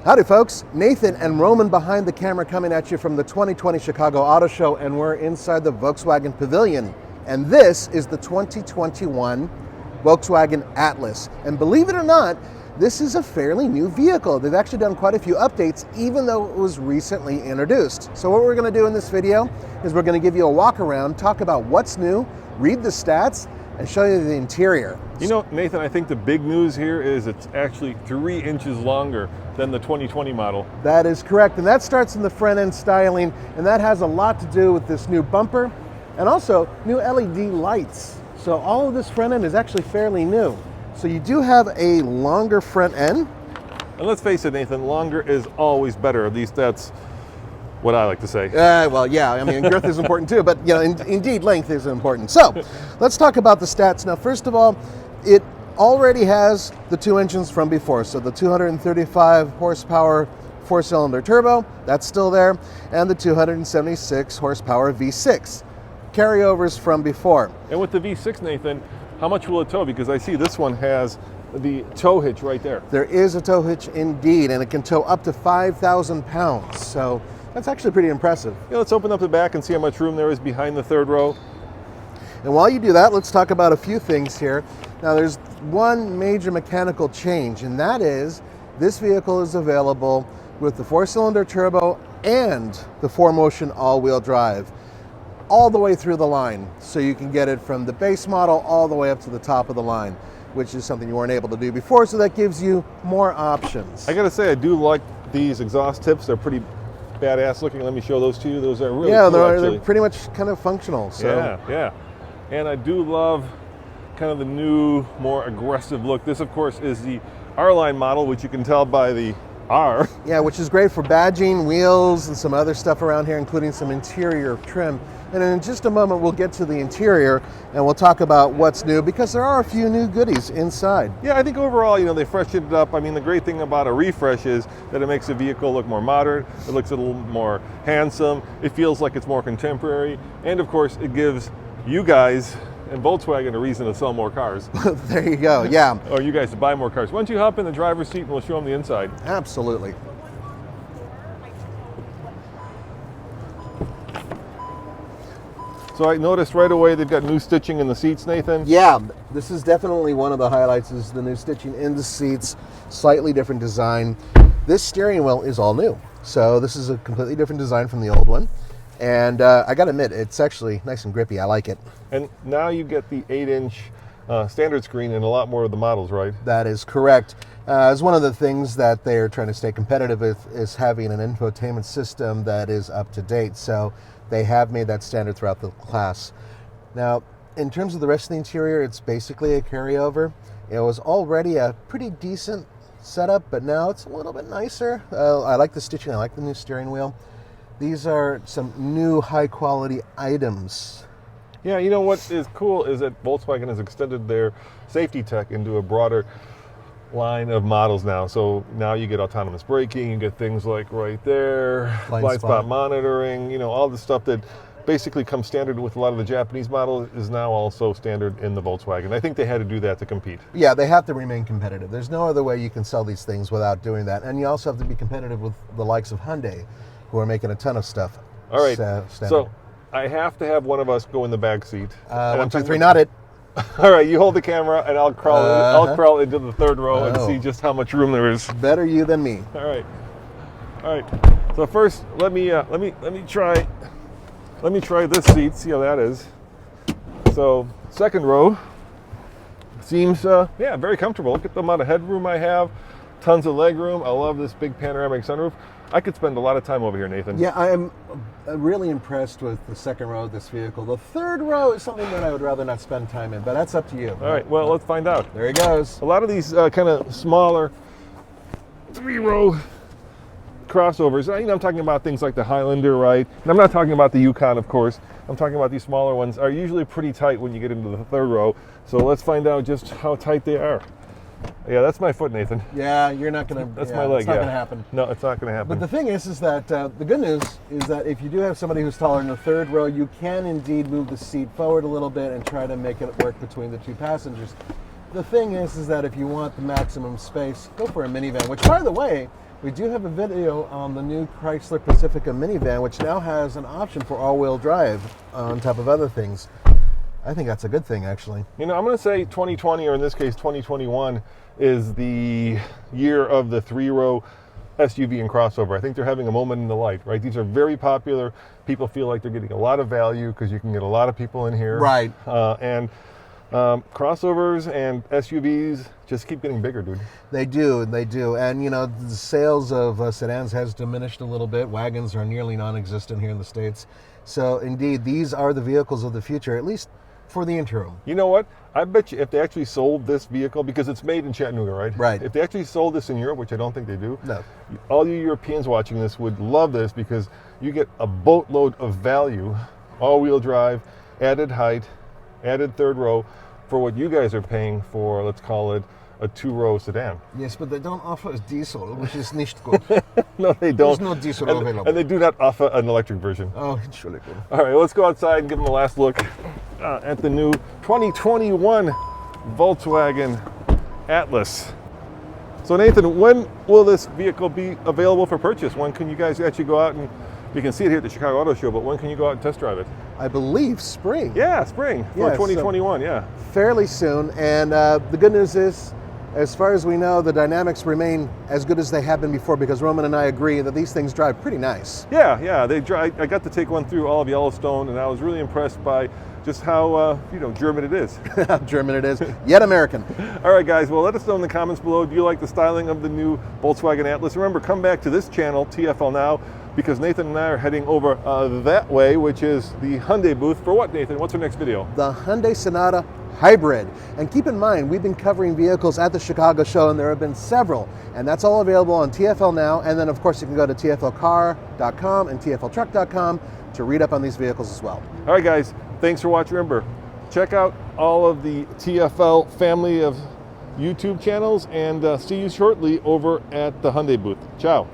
Howdy folks, Nathan and Roman behind the camera coming at you from the 2020 Chicago Auto Show, and we're inside the Volkswagen Pavilion. And this is the 2021 Volkswagen Atlas. And believe it or not, this is a fairly new vehicle. They've actually done quite a few updates, even though it was recently introduced. So what we're gonna do in this video is we're gonna give you a walk around, talk about what's new, read the stats, and show you the interior. You know, Nathan, I think the big news here is it's actually 3 inches longer than the 2020 model. That is correct, and that starts in the front end styling, and that has a lot to do with this new bumper and also new LED lights. So all of this front end is actually fairly new. So you do have a longer front end. And let's face it, Nathan, longer is always better. At least that's what I like to say. Well, yeah, I mean, girth is important too, but you know, indeed, length is important. So let's talk about the stats. Now, first of all, it already has the 2 engines from before. So the 235 horsepower 4-cylinder turbo, that's still there, and the 276 horsepower V6. Carryovers from before. And with the V6, Nathan, how much will it tow? Because I see this one has the tow hitch right there. There is a tow hitch indeed, and it can tow up to 5,000 pounds. So that's actually pretty impressive. Yeah, let's open up the back and see how much room there is behind the third row. And while you do that, let's talk about a few things here. Now, there's one major mechanical change, and that is this vehicle is available with the 4-cylinder turbo and the 4Motion all-wheel drive all the way through the line. So you can get it from the base model all the way up to the top of the line, which is something you weren't able to do before, so that gives you more options. I gotta say, I do like these exhaust tips. They're pretty badass looking. Let me show those to you. Those are really cool, they're pretty much kind of functional. So. Yeah. And I do love kind of the new, more aggressive look. This, of course, is the R-Line model, which you can tell by the R. Yeah, which is great for badging, wheels, and some other stuff around here, including some interior trim. And in just a moment, we'll get to the interior and we'll talk about what's new, because there are a few new goodies inside. Yeah, I think overall, you know, they freshened it up. I mean, the great thing about a refresh is that it makes the vehicle look more modern. It looks a little more handsome. It feels like it's more contemporary. And of course, it gives you guys and Volkswagen a reason to sell more cars. There you go, yeah. Or you guys to buy more cars. Why don't you hop in the driver's seat and we'll show them the inside. Absolutely. So I noticed right away they've got new stitching in the seats, Nathan. Yeah, this is definitely one of the highlights, is the new stitching in the seats, slightly different design. This steering wheel is all new. So this is a completely different design from the old one. And I gotta admit, it's actually nice and grippy. I like it. And now you get the 8-inch standard screen in a lot more of the models, right? That is correct. As one of the things that they're trying to stay competitive with is having an infotainment system that is up to date. So they have made that standard throughout the class. Now, in terms of the rest of the interior, it's basically a carryover. It was already a pretty decent setup, but now it's a little bit nicer. I like the stitching. I like the new steering wheel. These are some new high-quality items. Yeah, you know what is cool is that Volkswagen has extended their safety tech into a broader line of models now. So now you get autonomous braking, you get things like right there, blind spot monitoring, you know, all the stuff that basically comes standard with a lot of the Japanese models is now also standard in the Volkswagen. I think they had to do that to compete. Yeah, they have to remain competitive. There's no other way you can sell these things without doing that. And you also have to be competitive with the likes of Hyundai, who are making a ton of stuff. All right, so I have to have one of us go in the back seat. 1, 2, 3, not it. All right, you hold the camera and I'll crawl. I'll crawl into the third row and see just how much room there is. Better you than me. All right. So first, let me try this seat. See how that is. So second row seems very comfortable. Look at the amount of headroom I have. Tons of leg room. I love this big panoramic sunroof. I could spend a lot of time over here, Nathan. Yeah, I am really impressed with the second row of this vehicle. The third row is something that I would rather not spend time in, but that's up to you. All right, well, let's find out. There he goes. A lot of these kind of smaller 3-row crossovers, you know, I'm talking about things like the Highlander, right? And I'm not talking about the Yukon, of course. I'm talking about these smaller ones are usually pretty tight when you get into the third row. So let's find out just how tight they are. Yeah, that's my foot, Nathan. Yeah, you're not going to. That's my leg. It's not going to happen. No, it's not going to happen. But the thing is that the good news is that if you do have somebody who's taller in the third row, you can indeed move the seat forward a little bit and try to make it work between the two passengers. The thing is that if you want the maximum space, go for a minivan, which, by the way, we do have a video on the new Chrysler Pacifica minivan, which now has an option for all-wheel drive on top of other things. I think that's a good thing, actually. You know, I'm going to say 2020, or in this case 2021, is the year of the 3-row SUV and crossover. I think they're having a moment in the light, right? These are very popular. People feel like they're getting a lot of value because you can get a lot of people in here. Right. Crossovers and SUVs just keep getting bigger, dude. They do. And, you know, the sales of sedans has diminished a little bit. Wagons are nearly non-existent here in the States. So, indeed, these are the vehicles of the future, at least for the interim. You know what? I bet you if they actually sold this vehicle, because it's made in Chattanooga, right? Right. If they actually sold this in Europe, which I don't think they do, No. all you Europeans watching this would love this because you get a boatload of value, all-wheel drive, added height, added third row, for what you guys are paying for, let's call it, a 2-row sedan. Yes, but they don't offer us diesel, which is nicht good. No, they don't. There's no diesel and, available. And they do not offer an electric version. Oh, Entschuldigung. All right, let's go outside and give them a last look at the new 2021 Volkswagen Atlas. So Nathan, when will this vehicle be available for purchase? When can you guys actually go out and, you can see it here at the Chicago Auto Show, but when can you go out and test drive it? I believe spring. Yeah, spring for 2021, yeah. Fairly soon. And the good news is, as far as we know, the dynamics remain as good as they have been before, because Roman and I agree that these things drive pretty nice. Yeah, they drive. I got to take one through all of Yellowstone, and I was really impressed by just how German it is. German it is, yet American. All right, guys, well, let us know in the comments below, do you like the styling of the new Volkswagen Atlas? Remember, come back to this channel, TFL Now, because Nathan and I are heading over that way, which is the Hyundai booth. For what, Nathan? What's our next video? The Hyundai Sonata Hybrid. And keep in mind, we've been covering vehicles at the Chicago show, and there have been several. And that's all available on TFL Now. And then, of course, you can go to tflcar.com and tfltruck.com to read up on these vehicles as well. All right, guys, thanks for watching. Remember, check out all of the TFL family of YouTube channels, and see you shortly over at the Hyundai booth. Ciao.